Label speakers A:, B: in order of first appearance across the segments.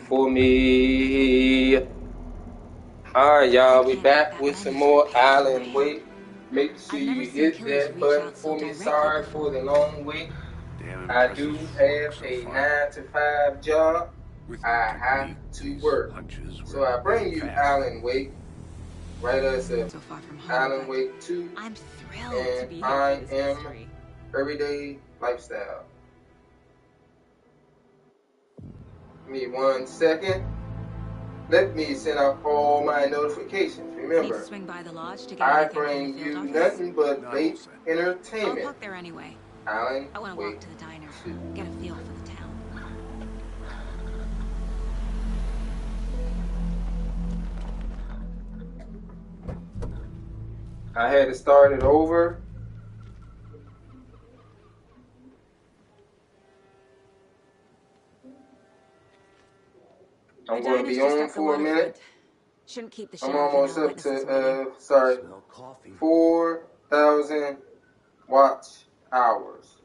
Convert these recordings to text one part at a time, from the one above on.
A: for me. Alright, y'all, we back with some more Alan Wake. Make sure you hit that button for me. Sorry for the long wait. I do have a 9-to-5 job. I have to work. So I bring you Alan Wake. Write us a Alan Wake2.
B: I'm thrilled to be here
A: I
B: for this
A: am
B: history.
A: Everyday Lifestyle. Give me 1 second. Let me send out all my notifications. Remember,
B: Swing by the lodge to get
A: I
B: anything
A: bring
B: from the
A: you
B: field office?
A: nothing but late
B: I'll
A: entertainment.
B: park there anyway.
A: Alan
B: I want to walk to the diner, get a feel for the town.
A: I had to start it over. I'm going to be on for a minute.
B: Shouldn't keep the
A: I'm
B: sheriff
A: almost up to 4,000 watch hours.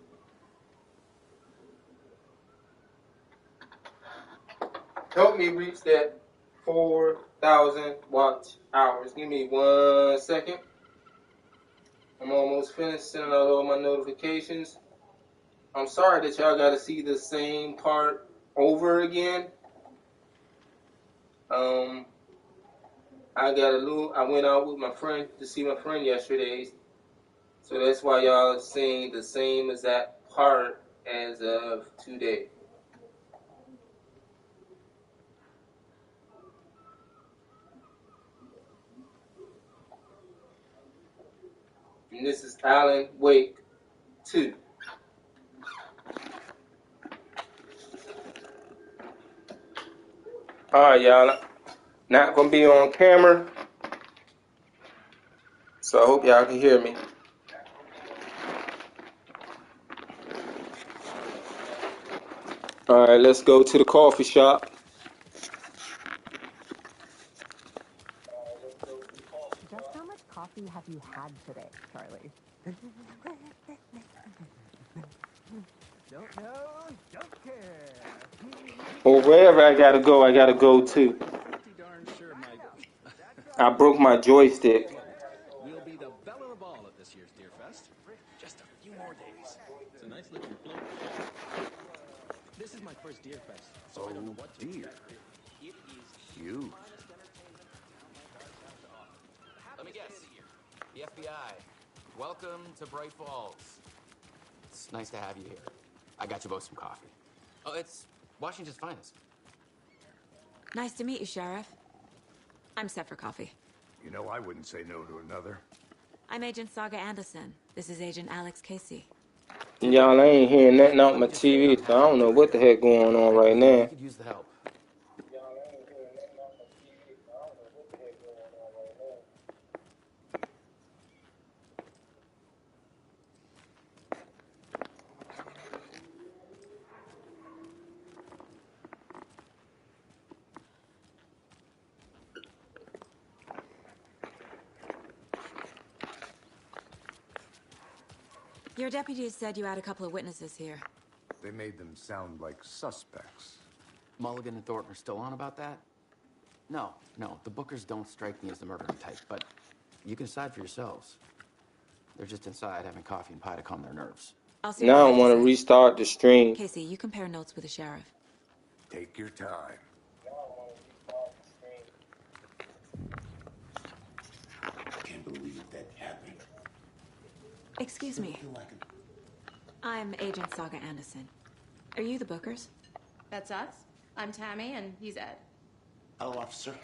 A: Help me reach that 4,000 watch hours. Give me 1 second. I'm almost finished sending out all my notifications. I'm sorry that y'all got to see the same part over again. I went out with my friend to see my friend yesterday, so that's why y'all are seeing the same exact part as of today. And this is Alan Wake2. Alright, y'all. Not gonna be on camera, so I hope y'all can hear me. Alright, let's go to the coffee shop.
C: Just how much coffee have you had today, Charlie? Don't know, don't care.
A: Or wherever I gotta go to. I broke my joystick.
D: We'll be the belle of the ball at this year's Deer Fest. Just a few more days. It's a nice looking float. This is my first Deer Fest, so I don't know what to expect. It is
E: huge.
F: Let me guess. The FBI. Welcome to Bright Falls. It's nice to have you here. I got you both some coffee. Oh, it's Washington's finest.
B: Nice to meet you, Sheriff. I'm set for coffee.
E: You know, I wouldn't say no to another.
B: I'm Agent Saga Anderson. This is Agent Alex Casey.
A: Y'all, I ain't hearing nothing out my TV, so I don't know what the heck going on right now.
F: I could use the help.
B: Your deputies said you had a couple of witnesses here.
E: They made them sound like suspects.
F: Mulligan and Thornton are still on about that? No, the Bookers don't strike me as the murdering type, but you can decide for yourselves. They're just inside having coffee and pie to calm their nerves.
A: Now I want to restart the stream.
B: Casey, you compare notes with the sheriff.
E: Take your time.
G: I can't believe that happened.
B: Excuse me. I'm Agent Saga Anderson. Are you the Bookers?
H: That's us. I'm Tammy, and he's Ed.
G: Hello, officer.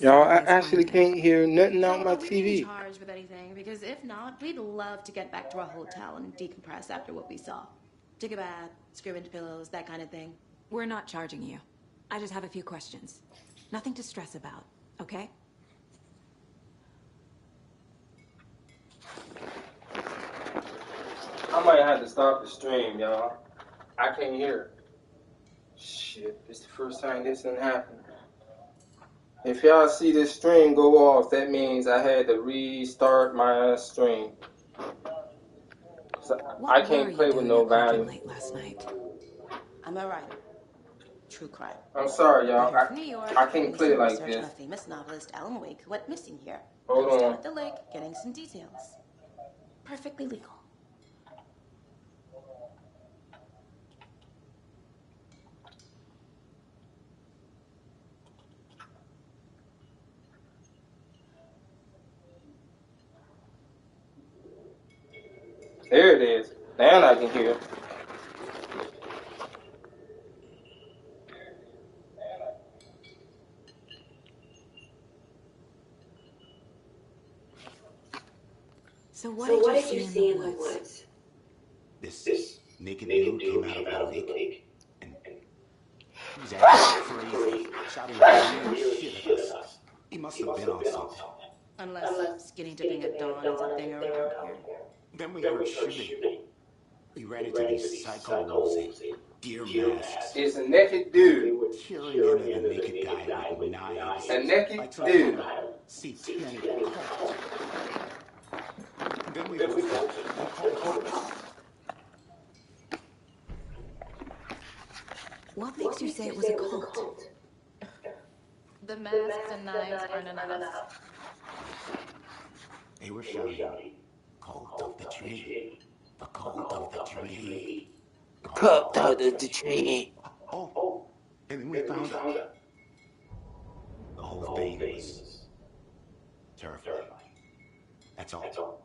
A: Y'all, I actually can't hear nothing out my
H: Are we
A: TV.
H: in charge with anything? Because if not, we'd love to get back to our hotel and decompress after what we saw. Take a bath, scream into pillows, that kind of thing.
B: We're not charging you. I just have a few questions. Nothing to stress about, okay?
A: I might have to stop the stream, y'all. I can't hear. Shit, it's the first time this done happened. If y'all see this stream go off, that means I had to restart my stream. So I can't play with no volume.
B: Late last night.
H: I'm a writer. true crime.
A: I'm sorry,
H: Now,
A: y'all.
H: here from New York,
A: I can't play
H: some
A: like
H: research
A: this.
H: on a famous novelist, Alan Wake, who went missing here.
A: Hold
H: I was down
A: on.
H: at the lake getting some details. Perfectly legal.
A: There it is. Now I can hear.
B: So what did you see in the woods?
G: This naked dude came out of the lake, and he was acting crazy, shouting weird shit at us. He must have been on something.
H: Unless skinny dipping at dawn is a thing around here.
G: Then we heard shooting. We ran into these psycho wolves in deer masks.
A: It's a naked
G: They were
A: dude.
G: tearing into the naked guy with knives,
A: A naked
G: like some
A: dude.
G: kind of satanic cult. Then we bolted and called cops.
B: What makes you say it was a cult?
H: The masks and knives aren't enough.
G: They were shouting, "Cult of the tree, the cult of the tree,
A: Cut
G: cult
A: out
G: of the
A: of the
G: tree."
A: tree.
G: Oh, and then we found out. The whole thing was terrifying. That's all.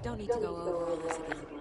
B: Don't need to go over all this again.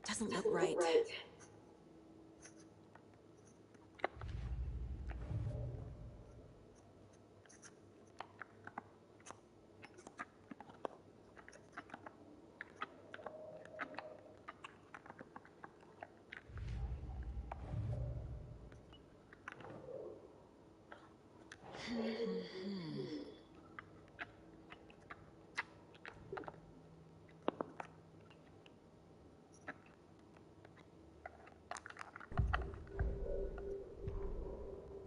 B: Doesn't look right.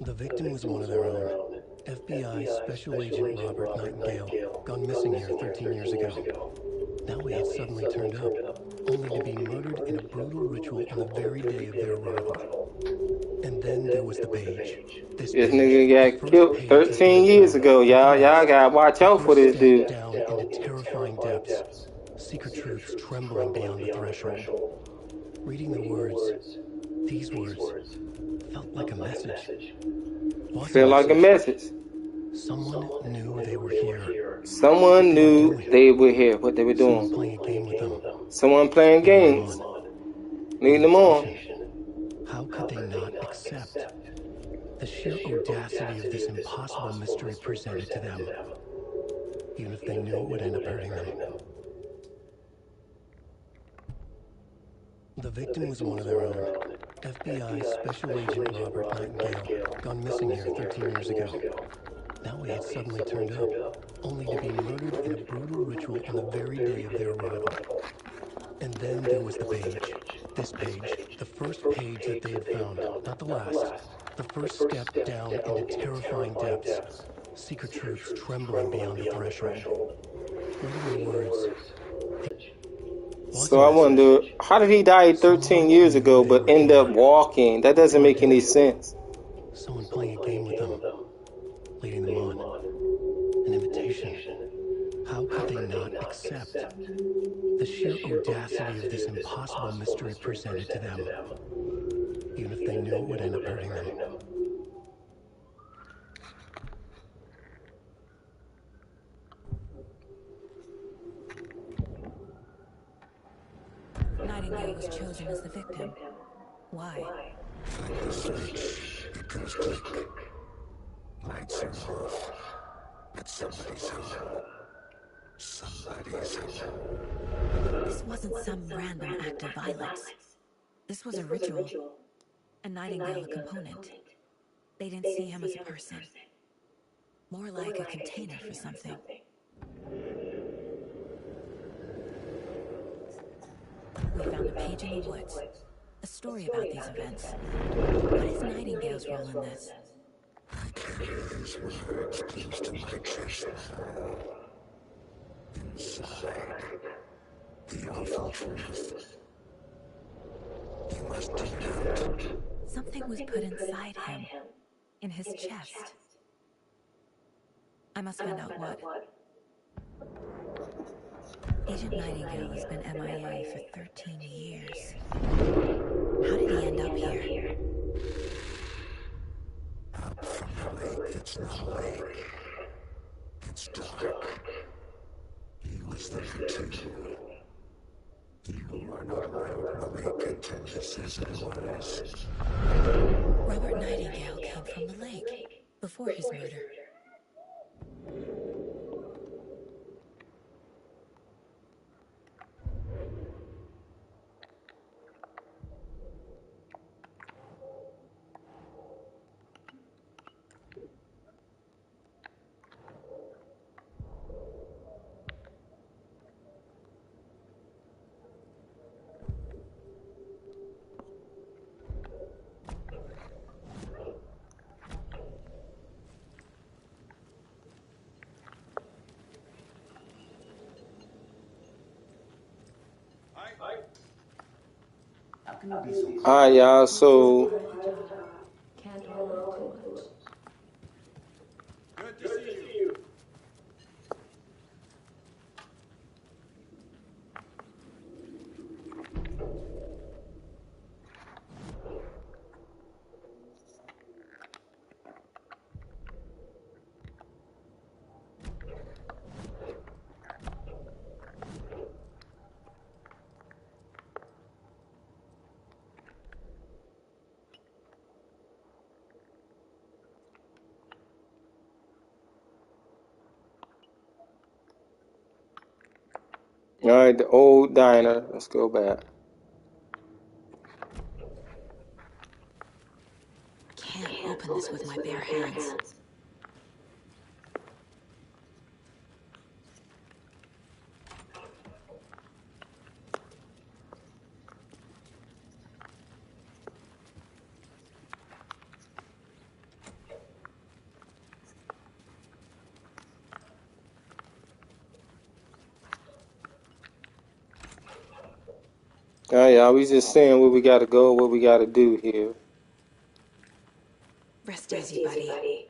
I: The victim was one of their own. FBI Special Agent Robert Nightingale, gone missing here 13 years ago. Now he had suddenly turned up, only to be murdered in a brutal ritual on the very day of their arrival. And then there was the page. This
A: nigga got killed
I: page
A: 13 years ago, y'all. Y'all gotta watch out for this dude.
I: down into terrifying depths. Secret truths trembling beyond the threshold. Reading the words, these words, felt like a message.
A: Feel like a message.
I: Someone knew they were here.
A: Someone knew they were here. What they were
I: Someone
A: doing.
I: playing a game with them.
A: Someone playing games. Leading them on.
I: How could they not accept the sheer audacity of this impossible mystery presented to them, even if they knew it would end up hurting them? The victim was one of their own. FBI Special Agent Robert Nightingale, gone missing here 13 years ago. Now he had suddenly turned up, only to be murdered in a brutal ritual on the very day of their arrival. And then there was the page. This page, the first page that they had found, not the last. The first step down into terrifying depths. Secret truths trembling beyond the threshold. Reading the words.
A: So I wonder, how did he die 13 years ago but end up walking? That doesn't make any sense.
I: Someone playing a game with them, leading them on. An invitation. How could they not accept the sheer audacity of this impossible mystery presented to them, even if they knew it would end up hurting them?
B: Nightingale was chosen as the victim. Why?
E: Find the switch. It goes click. Lights are off. But somebody's home. Somebody's home.
B: This wasn't some random act of violence. This was a ritual. A Nightingale a component. They didn't see him as a person. More like a container for something. We found a page in the woods. A story about these events. What is Nightingale's role in this?
E: I carry these words close to my chest. Inside, the awful truth. You must dig out.
B: Something was put inside him. In his chest. I must find out what. Agent Nightingale has been MIA for 13 years. How did he end up here?
E: Up from the lake that's not a lake. It's dark. He was there too. You are not allowed in the lake until this is otherwise.
B: Robert Nightingale came from the lake before his murder.
A: Alright, y'all, so
H: Can't hold too much.
D: Good to see you.
A: alright, the old diner. Let's go back.
B: Can't open this with my bare hands.
A: Alright, y'all, we just saying where we gotta go, what we gotta do here.
B: Rest easy, buddy.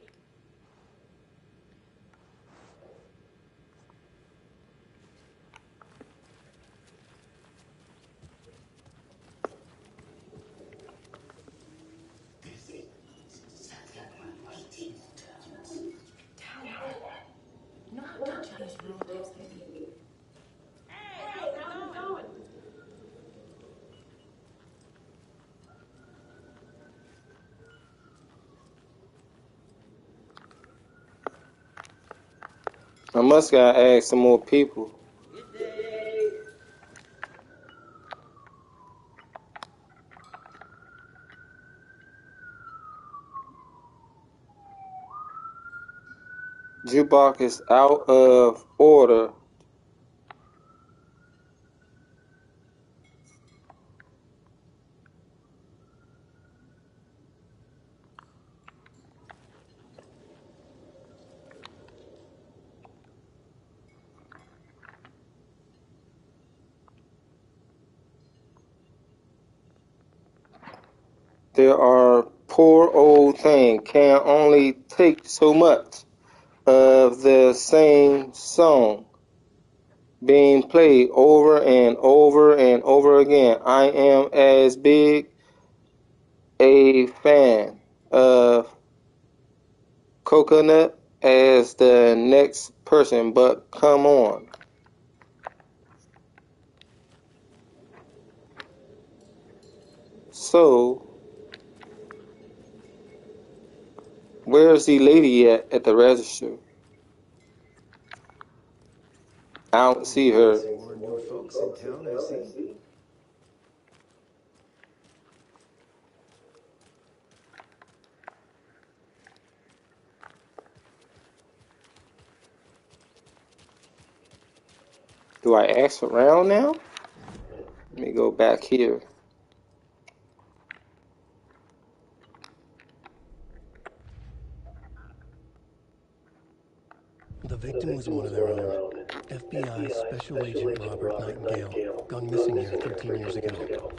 H: Not touch these relatives, baby.
A: I must gotta ask some more people. Jukebox is out of order. There are poor old thing can only take so much of the same song. being played over and over and over again. I am as big a fan of coconut as the next person, but come on. So, where's the lady at the register? I don't see her.
G: Some more new folks in town, I see.
A: Do I ask around now? Let me go back here.
I: The victim was one of their own. FBI Special Agent Robert Nightingale, gone missing here 13 years ago.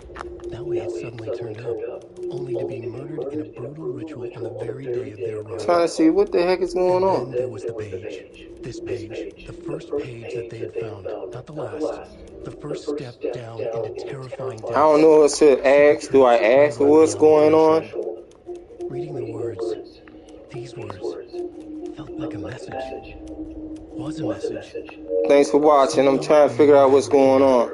I: Now he had suddenly turned up, only to be murdered in a brutal ritual on the very day of their arrival.
A: Trying to see what the heck is going
I: And
A: on.
I: then there was the page. This page, the first page that they had found, not the last. The first step down into terrifying depths.
A: I don't know what to ask. Do I ask what's going on?
I: Reading the words, these words, felt like a message. Was a message.
A: Thanks for watching. I'm trying to figure out what's going on.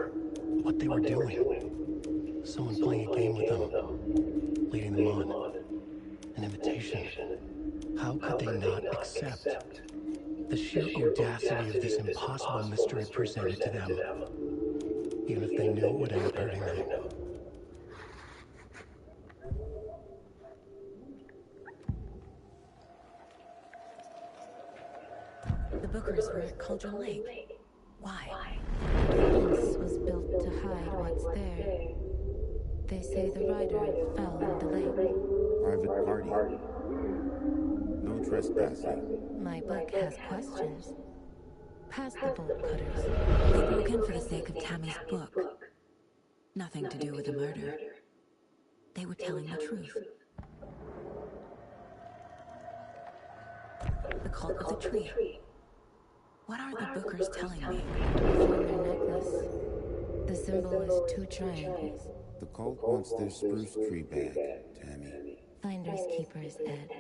I: What they were doing. Someone playing a game with them, leading them on. An invitation. How could they not accept? The sheer audacity of this impossible mystery presented to them, even if they knew it would end up hurting them.
B: The Bookers were at Cauldron Lake. Why?
J: The fence was built to hide what's there. They say the rider fell in the lake.
E: Private party. No trespassing.
J: My book has questions. Past the bolt cutters.
B: They broke in for the sake of Tammy's book. Nothing to do with the murder. They were telling the truth. The cult of the tree. What are the Bookers telling me?
J: From their necklace, the symbol is 2 triangles.
E: The cult wants their spruce tree back, Tammy.
J: Finders keepers, Ed.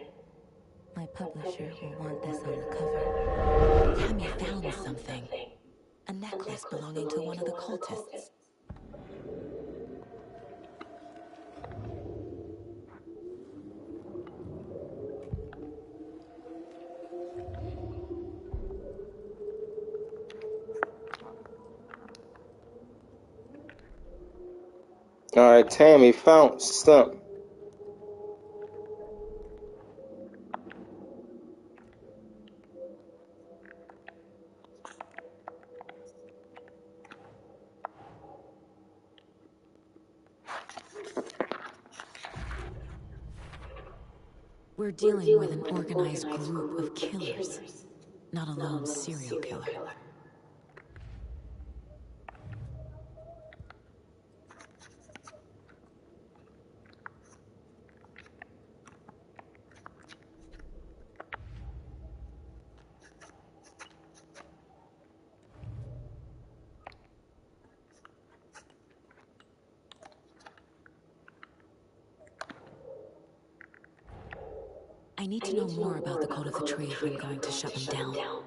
J: My publisher will want this on the cover.
B: Tammy found something. A necklace belonging to one of the cultists.
A: Alright, Tammy found something.
B: We're dealing with an organized group of killers, not a lone serial killer. I need to know more about the cult of the tree if I'm going to shut them down.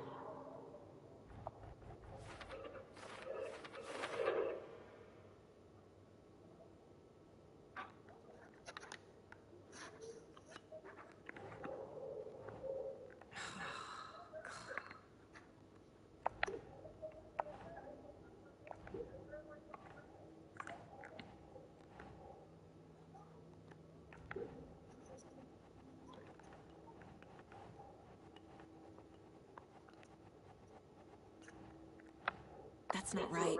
B: That's not right.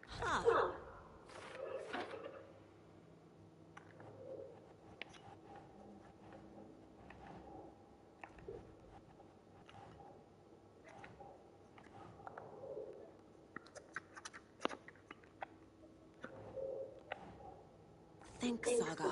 B: Huh. Think, Saga.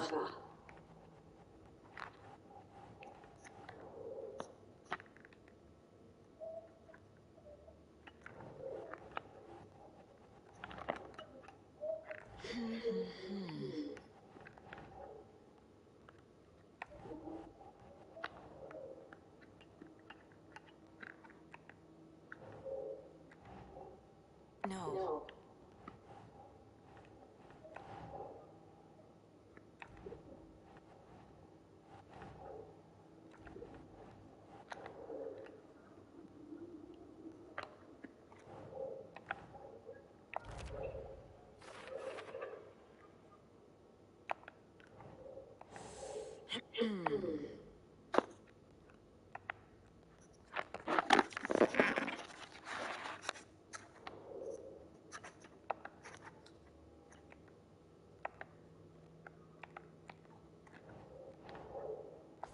B: No.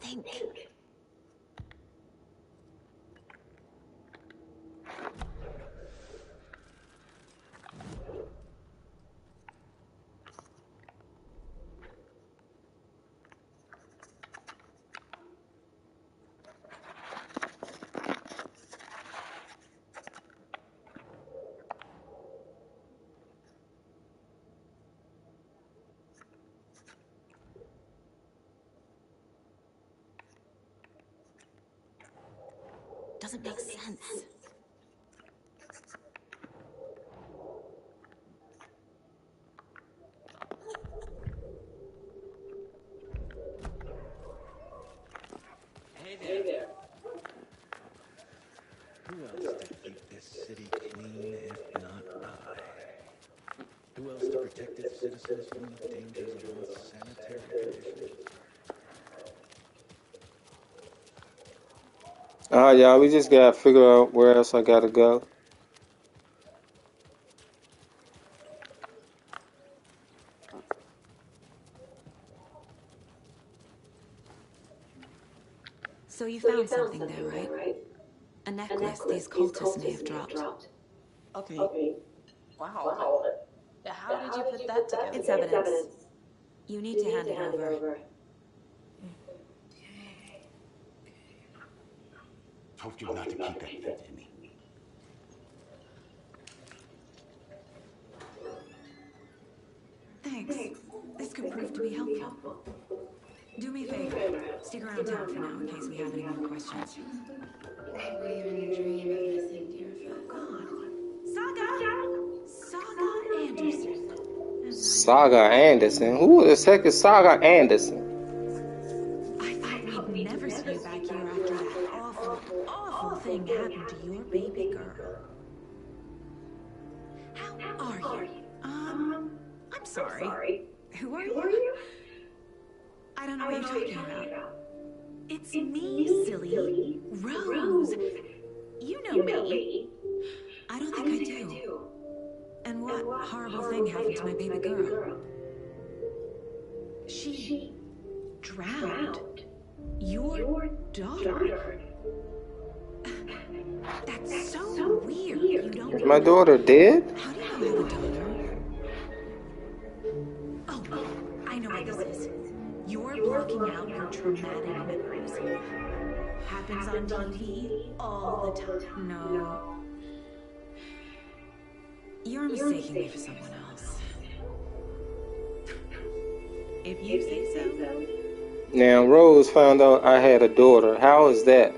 B: Think. Doesn't make sense.
D: Hey there. Who else to keep this city clean if not I? Who else to protect its citizens from the dangers of unsanitary conditions?
A: Alright, y'all, we just gotta figure out where else I gotta go.
B: So you found something there, right? A necklace these cultists may have dropped.
H: Okay. Wow. How did you put that together?
B: It's evidence. You need to hand it over.
G: Told you not to keep that thing to me.
B: Thanks. This could prove to be helpful. Do me a favor. Stick around town for now in case we have any more questions.
J: We even dream of missing Deerfoot.
B: God. Saga Anderson.
A: Saga Anderson? Who the heck is Saga Anderson?
B: I thought we'd never see you back here after that awful thing happened to your baby girl. How are you? I'm sorry. Who are you? I don't know what you're talking about. It's me, silly. Rose. You know me. I don't think I do. And what horrible thing happened to my baby girl? She drowned. Your daughter. That's so weird. You don't.
A: Is my daughter dead?
B: How do you know I have a daughter? Oh, I know what this is. You're blocking out your traumatic memories. Happens on TV all the time. No. You're mistaking me for someone else. If you say so.
A: Now, Rose found out I had a daughter. How is that?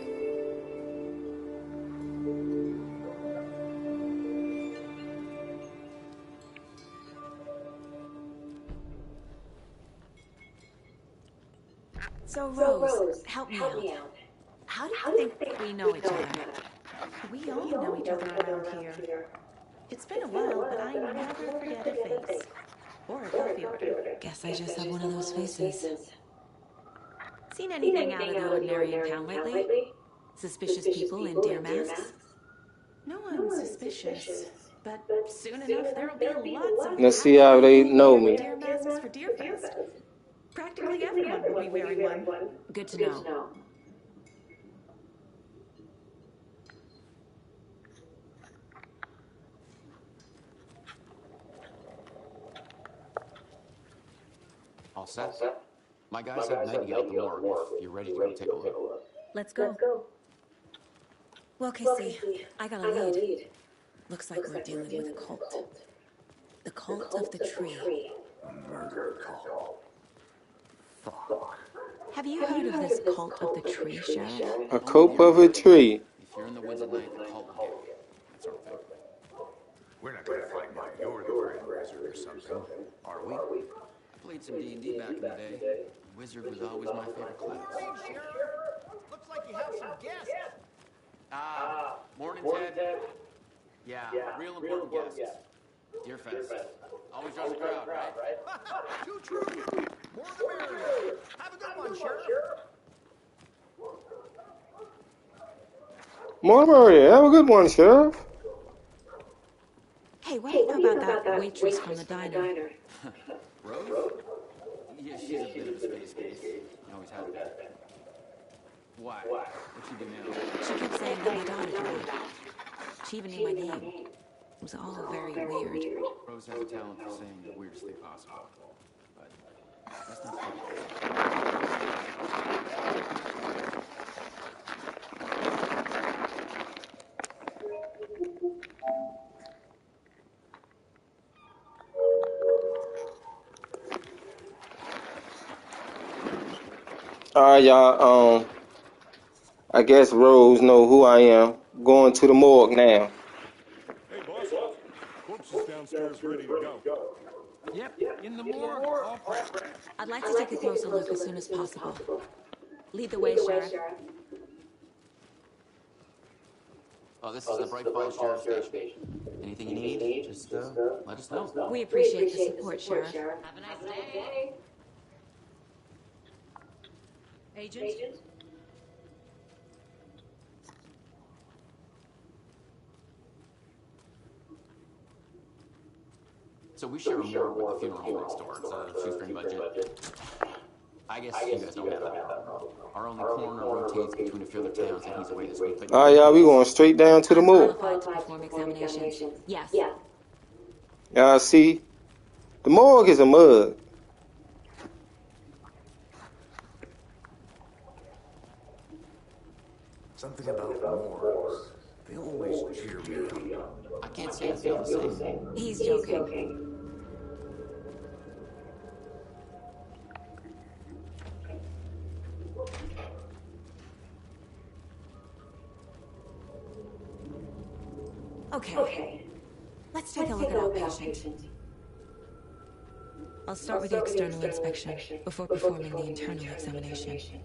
B: So, Rose, help me out. How do you think we know each other?
H: We all know each other around here. It's been a while, but I never forget a face. Or a coffee order.
B: Guess I just have one of those faces. Seen anything out of the ordinary in town lately? Suspicious people in deer masks?
H: No one's suspicious. But soon enough, there'll be lots of
A: Let's see how they know me.
H: deer masks for Deerfest. Practically everyone will be wearing one.
B: Good to know.
F: All set? My guys have Nightingale at the morgue if you're ready to go take a look.
B: Let's go. Well, Casey, I got a lead. Looks like we're dealing with a cult. The cult of the tree.
E: A murder call. Fuck.
B: Have you heard of this cult of the tree, Sheriff?
A: A cope of a tree.
F: If you're in the woods at night, the cult will get you. That sort of thing.
E: We're not gonna find out you're the Grand Wizard or something, are we?
F: I played some D&D back in the day. Wizard was always my favorite class.
D: Hey, Sheriff. Looks like you have some guests.
F: Morning, Ted. Yeah, real important guests. Deerfest. Always draws a crowd, right?
D: Too true. More the merrier. Have a good one, Sheriff.
A: Marbury, have a good one, Sheriff.
B: Hey, what do you know about that waitress from the diner?
F: Rose? Yeah, she's a bit of a space case. Always has been. Why? What'd she do now?
B: She kept saying that my daughter died. She even knew my name. It was all very weird.
F: Rose has a talent for saying the weirdest thing possible. But that's not funny.
A: Alright, y'all. I guess Rose know who I am. Going to the morgue now.
K: Hey, boss. Corpse is downstairs ready to go.
D: Yep, in the morgue, all prepped.
B: I'd like to take a closer look as soon as possible. Lead the way, Sheriff.
F: Oh, this is the Bright Falls Sheriff Station. Anything you need, just let us know.
B: We appreciate the support, Sheriff.
H: Have a nice day. Agent?
F: So we share a morgue with the funeral home next door. It's a shoestring budget. I guess you guys don't have that problem. Our only coroner rotates between a few other towns, and he's away this week. But
A: Alright, y'all, we going straight down to the morgue.
B: Qualified to perform examinations. Yes.
A: Y'all see? The morgue is a mug.
E: Something about morgues. They always cheer me up.
F: I can't say I feel the same.
B: He's joking. Okay. Let's take a look at our patient. I'll start with the external inspection before performing the internal examination.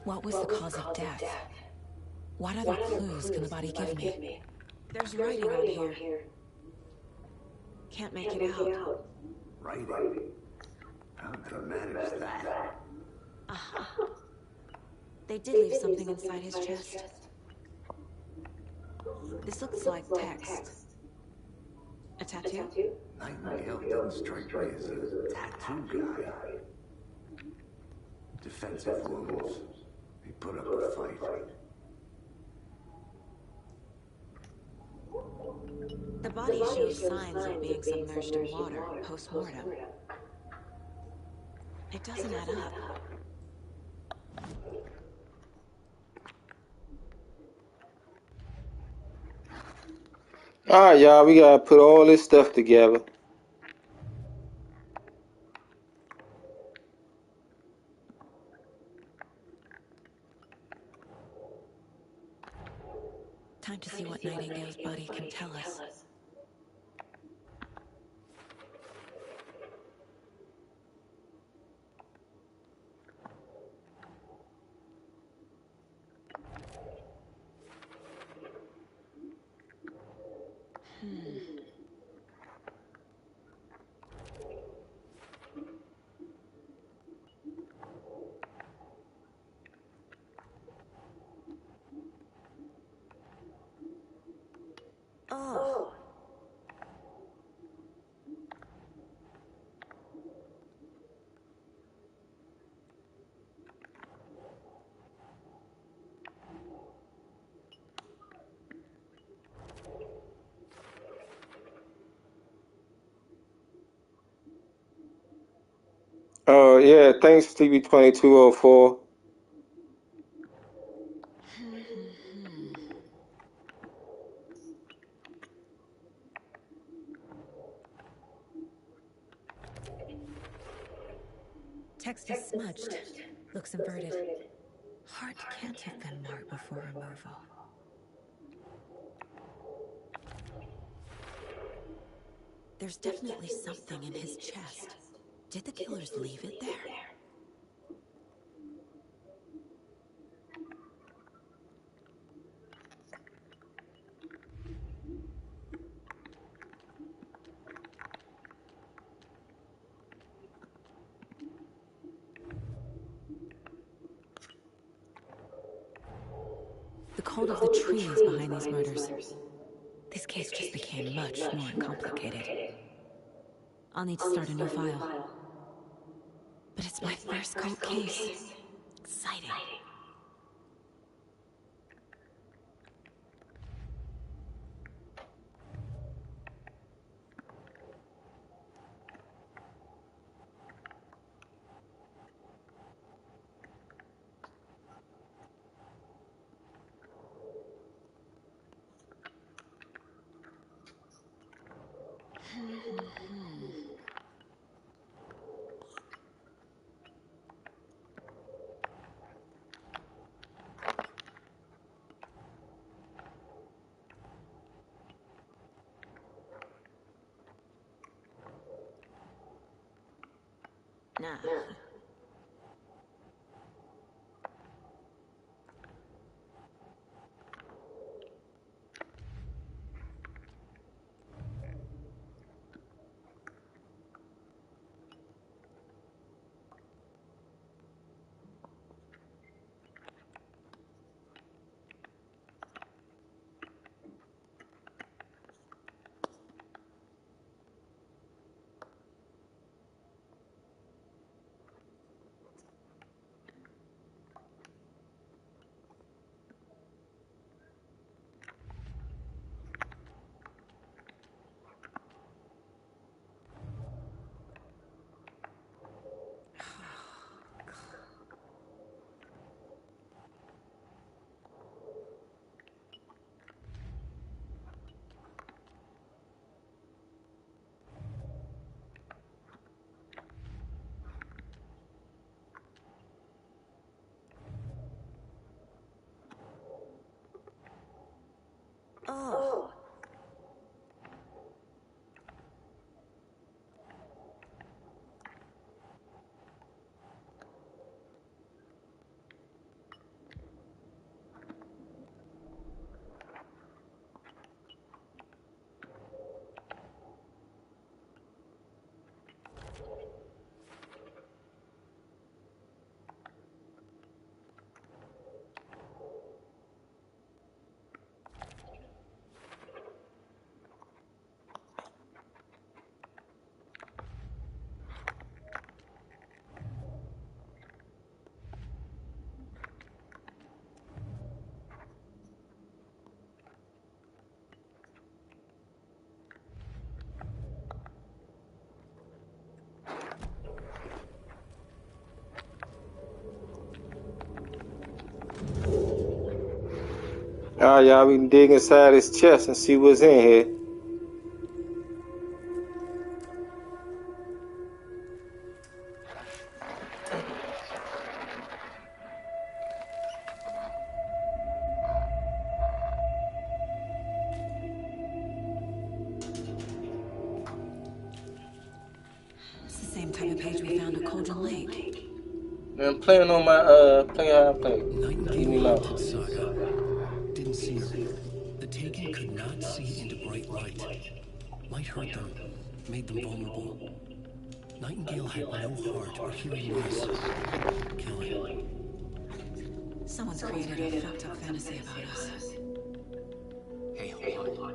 B: What was the cause of death? What other clues can the body give me? There's writing on here. Can't make it out.
E: Writing? How did they manage that?
B: They did leave something inside his chest. This looks like text. A tattoo?
E: Nightingale doesn't strike me as a tattoo guy. Defensive wounds. He put up a fight.
B: The body shows signs of being submerged in water post-mortem. It doesn't add up.
A: Alright, y'all, we gotta put all this stuff together.
B: Time to see what Nightingale's body can tell us. Oh,
A: Yeah, thanks, Sleepy2204.
B: Text is smudged. Looks inverted. Heart can't have been marked before removal. There's definitely something in his chest. Did the killers leave it there? The code of the trees behind these murders. This case just became much more complicated. I'll need to start a new file. But it's my first cold case. Exciting. Nah. Oh.
A: Alright, y'all, we can dig inside his chest and see what's in here.
B: It's the same type of page we found at Cauldron Lake.
A: I'm playing on my, play how I play. Leave me alone.
I: Nightingale saga. Didn't see her. The Taken could not see into bright light. Light hurt them, made them vulnerable. Nightingale had no heart or hearing voice. Killing.
B: Someone's created a fucked up fantasy about us.
F: Hey, hold on.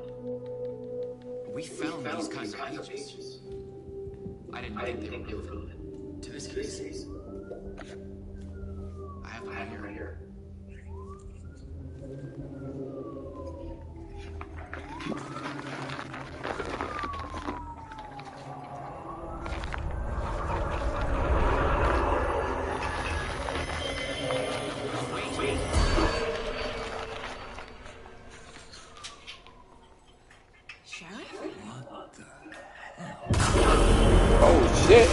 F: We found these kinds of pages. I didn't think they were relevant to this case. I have them right here.
H: Sheriff?
I: What the hell?
A: Oh shit.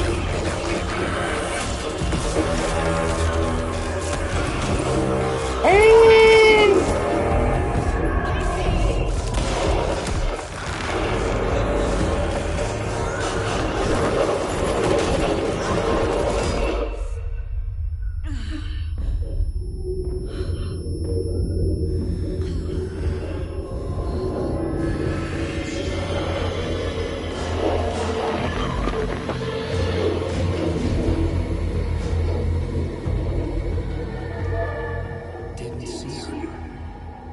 I: Didn't see her.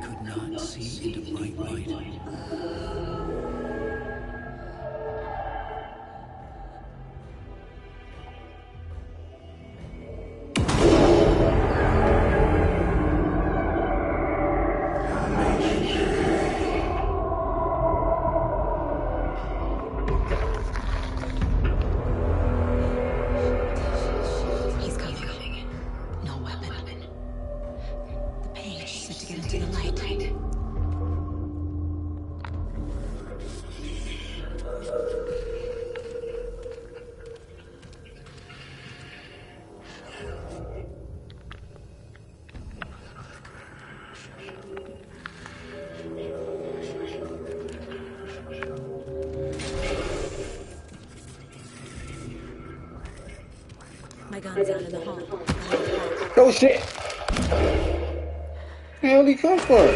I: Could not see into bright light.
B: He's coming. No weapon. The page said to get into the light. My gun's out in the hall.
A: Oh shit. Where the hell did he come from?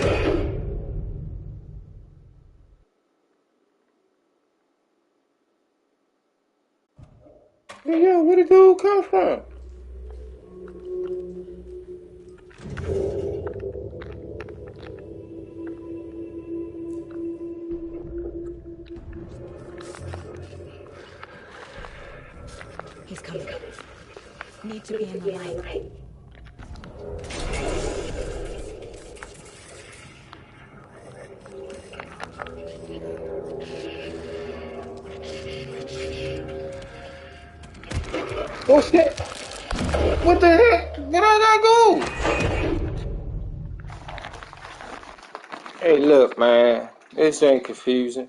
A: Yeah, where the dude come from?
B: He's coming. Need to be in the light.
A: Oh shit! What the heck? Where I gotta go? Hey, look, man. This ain't confusing.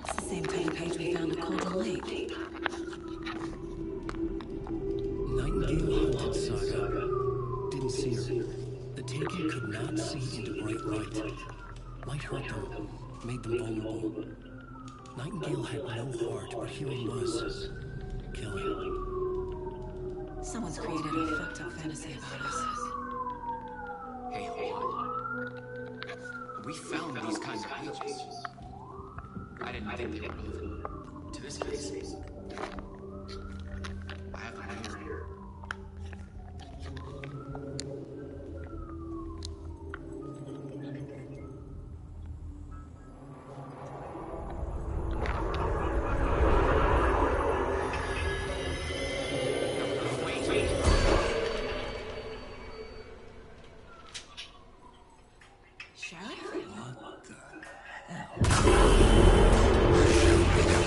B: It's the same title page we found at Cold Lake.
I: Nightingale hunted Saga. Didn't see her. The Taken could not see into bright light. Light hurt them, made them vulnerable. Nightingale had no heart, but here he was, killing.
B: Someone's created a fucked up fantasy about us.
F: Hey, hold on. We found these kinds of pages. I didn't think they would move to this case. I have them right here.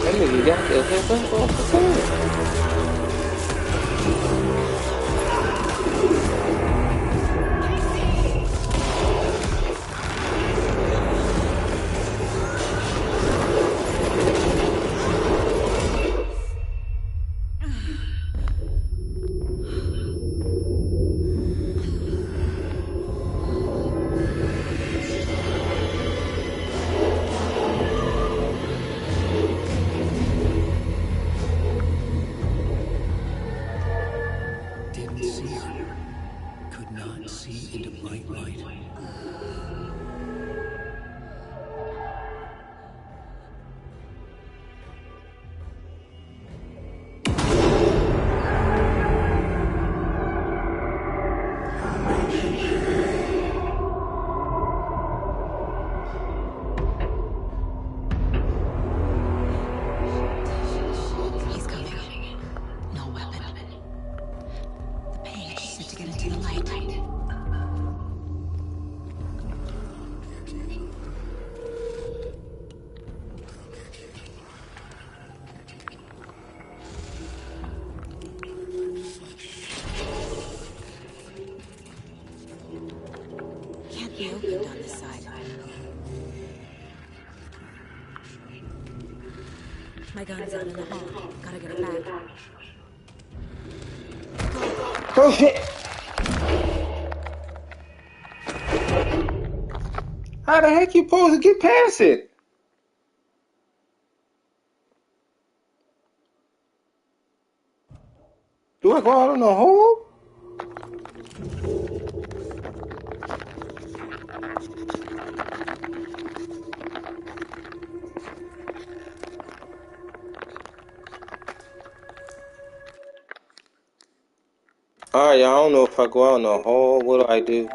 A: That nigga got the heck up off the phone.
I: Didn't see her. Could not see into bright light.
B: He's coming. No weapon. The page said to get into the light. opened on this side. My gun's out in the hall. Gotta get it back.
A: Oh shit! How the heck you supposed to get past it? Do I go out in the hole? Alright, y'all, I don't know if I go out in the hole. What do I do?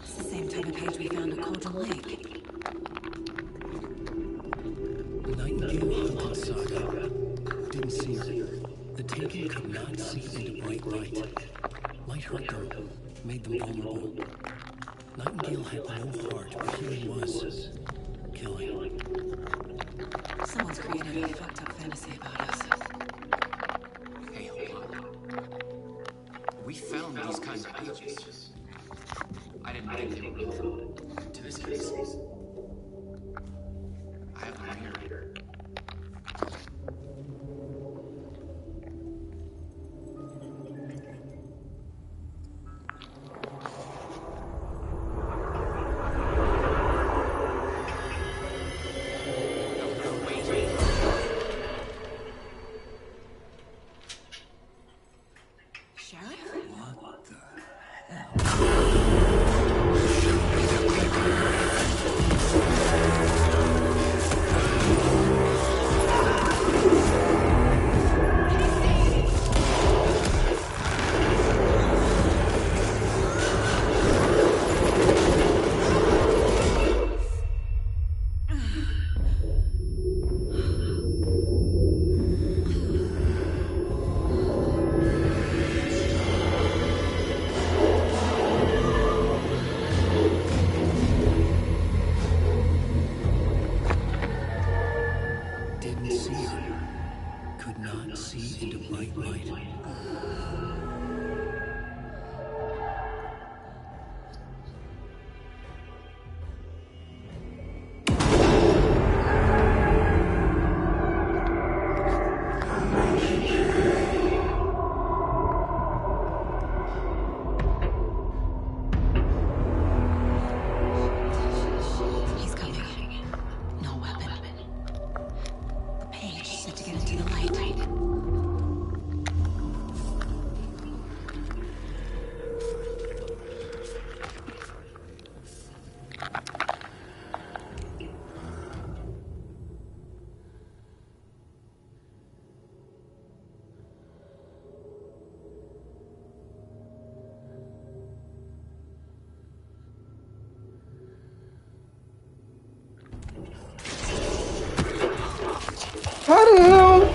B: It's the same type of page we found at Coldren Lake.
I: Nightingale hunted Saga. Didn't see her. The Taken could not see into bright light. Light hurt them, made them vulnerable. Nightingale had no heart, but here he was, killing.
B: Someone's created a fucked up fantasy about us.
F: Hey, hold on. We found these kinds of pages. I didn't think they were relevant to this case. I have them here.
A: How the hell?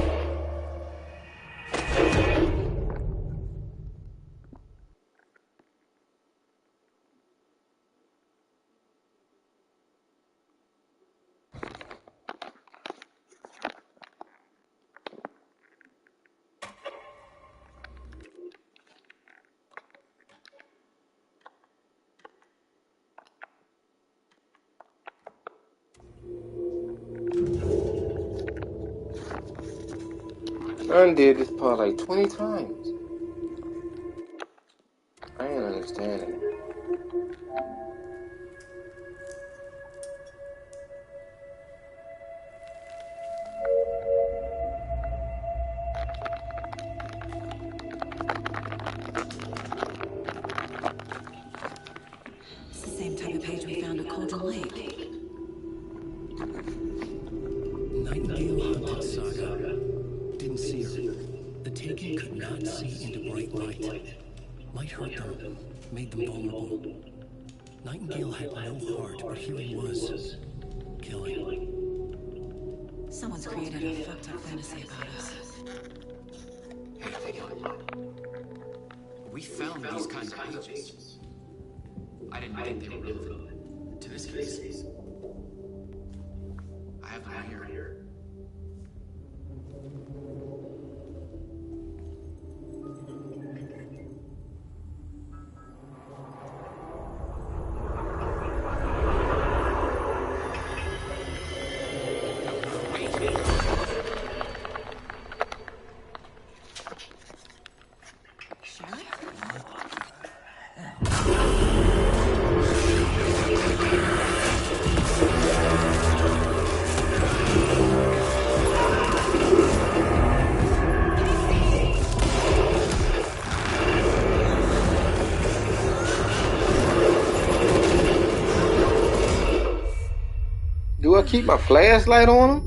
A: I done did this part like 20 times. I ain't understanding it.
B: It's the same type of page we found at Coldren Lake.
I: Nightingale hunted Saga. Didn't see her. The Taken could not see into bright light. Light hurt them, made them vulnerable. Nightingale had no heart, but here he was, killing.
B: Someone's created a fucked up fantasy about us.
F: Hey, hold on. We found these kinds of pages. I didn't think they were relevant to this case. I have them here.
A: I keep my flashlight on him?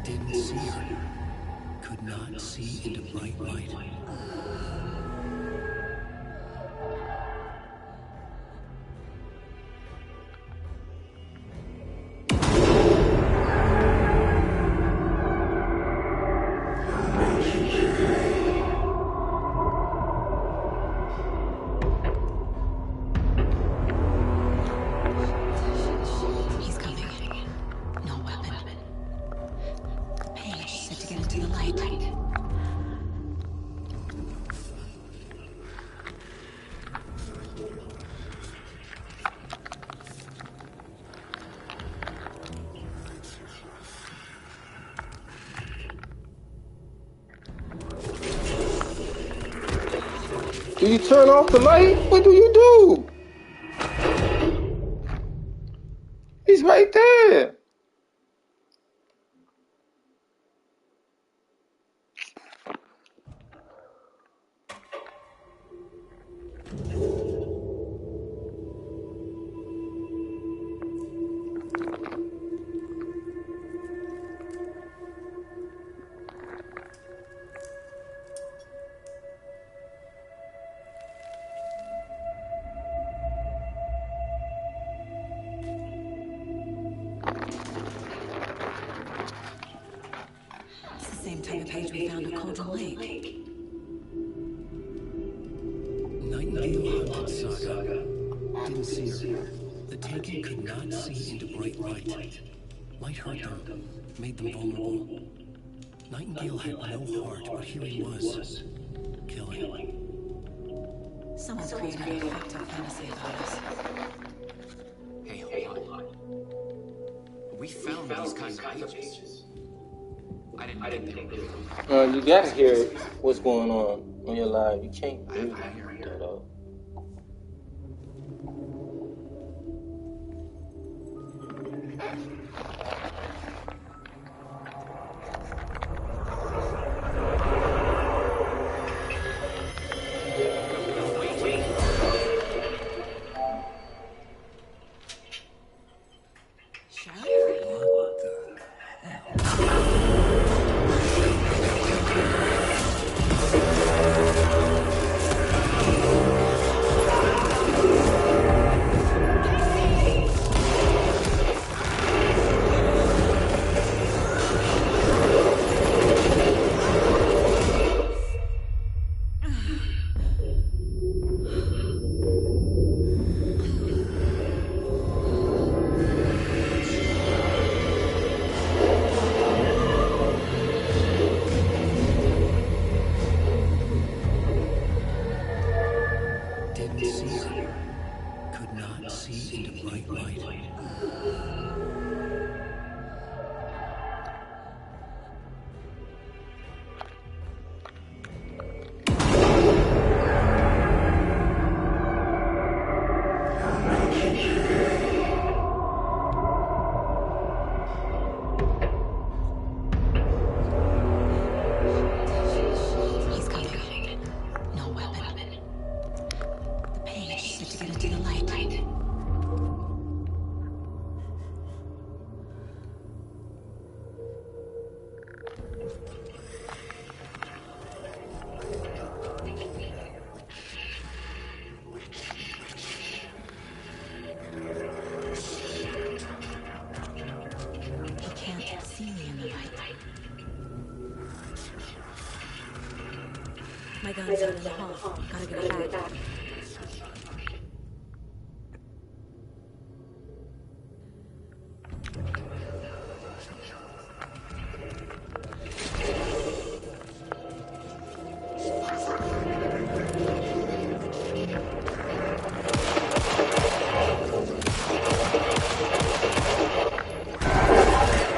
I: Didn't see her. Could not see into bright light.
B: He's coming. No weapon. The page said to get into the light.
A: Do you turn off the light? What do you do? He's right there.
B: It's the same type of page we found at Cauldron Lake.
I: Nightingale hunted Saga. Didn't see her. The Taken could not see into bright light. Light hurt them, made them vulnerable. Nightingale had no heart, but here he was, killing.
B: Someone's created a fucked up fantasy about us.
F: Hey, hold on. We found these kinds of pages. I didn't think they were.
A: You gotta hear what's going on your live. You can't do that up.
B: My gun's out in the hall. Gotta get it back.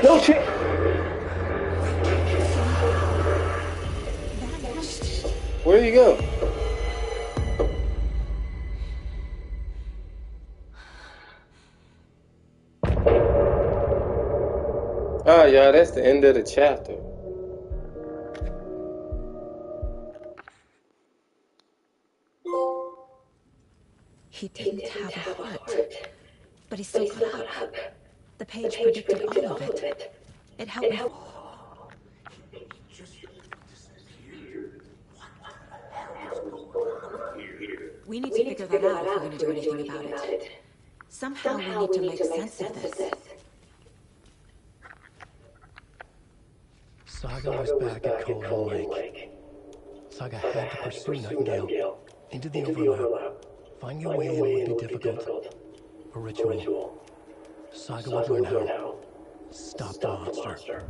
A: No shit. Where'd he go? Oh, yeah, that's the end of the chapter.
B: He didn't have a heart, but he still got up. The page predicted all of it. It helped me.
E: Just disappeared. What the hell is going on here?
B: We need to figure that out if we're going to do anything about it. Somehow we need to make sense of this.
I: Saga was back at Cold Lake. Saga had to pursue Nightingale into the overlap. Finding a way in would be difficult. A ritual. Saga would learn how. Stop the monster.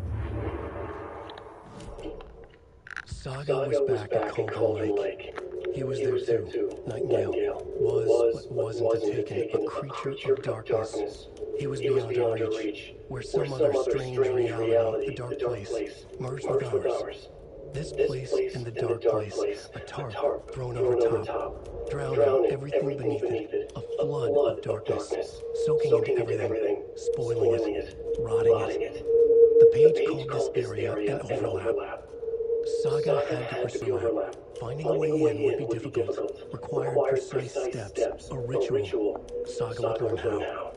I: Saga was back at Cold Lake. He was there too. Nightingale was, but wasn't a taken, a creature of darkness. He was beyond our reach, where some other strange reality, the dark place, merged with ours. This place and the dark place, a tarp thrown over top, drowning everything beneath it, a flood of darkness, soaking into everything, spoiling it, rotting it. The page called this area an overlap. Saga had to pursue it. Finding a way in would be difficult, required precise steps, a ritual. Saga would learn how.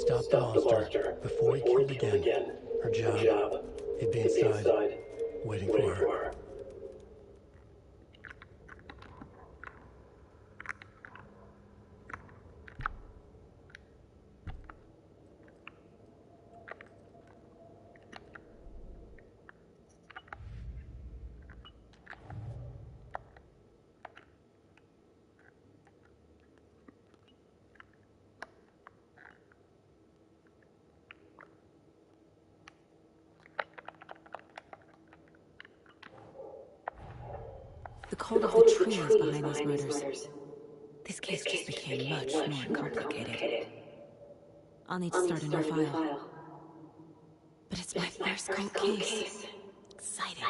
I: Stop the monster before he killed again. Her job, he'd be inside, waiting for her.
B: The code of the trees behind these murders. This case just became much more complicated. I'll need to start a new file. But it's my first cold case. Exciting.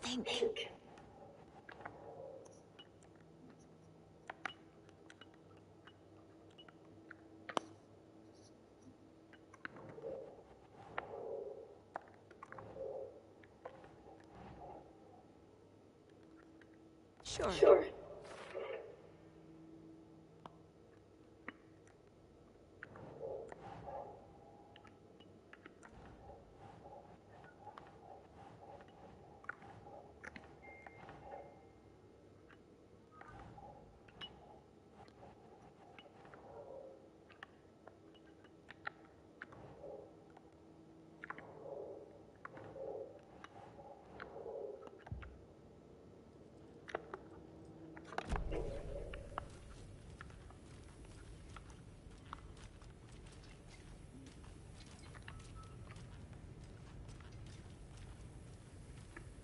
B: Think. Sure.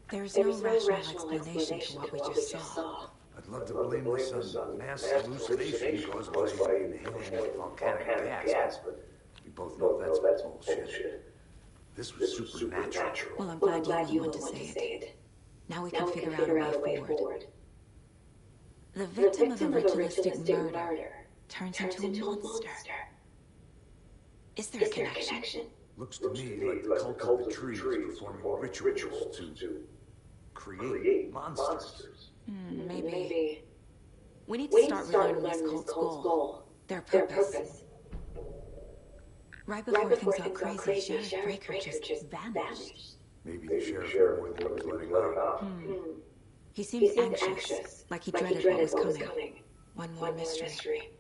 B: There's no rational explanation to what we just saw.
E: I'd love to blame this on mass hallucination caused by inhaling volcanic gas, but we both know that's bullshit. This was supernatural.
B: Well, I'm glad you were the one to say it. Now we can figure out a way forward. The victim of a ritualistic murder turns into a monster. Is there a connection?
E: Looks to me like the cult of the tree is performing rituals to create monsters.
B: Maybe. We need to start relearning this cult's goal. Their purpose. Right before things got crazy, Sheriff Breaker just vanished.
E: Maybe the sheriff knew more than he was letting on.
B: He seemed anxious, like he dreaded what was coming. One more mystery.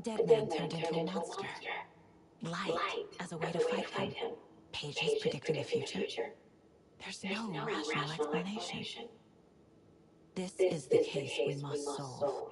B: dead man turned into a monster. Light as a way to fight him. Pages predicting the future. There's no rational explanation. This is the case we must solve.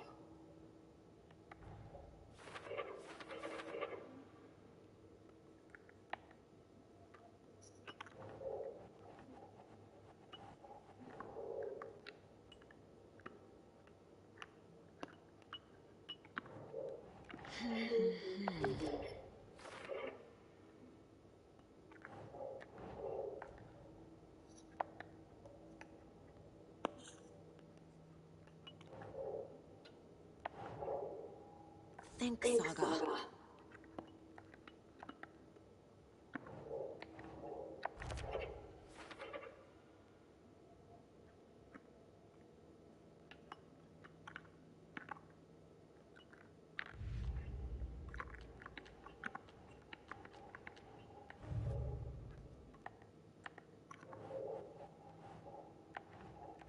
B: Think, Saga.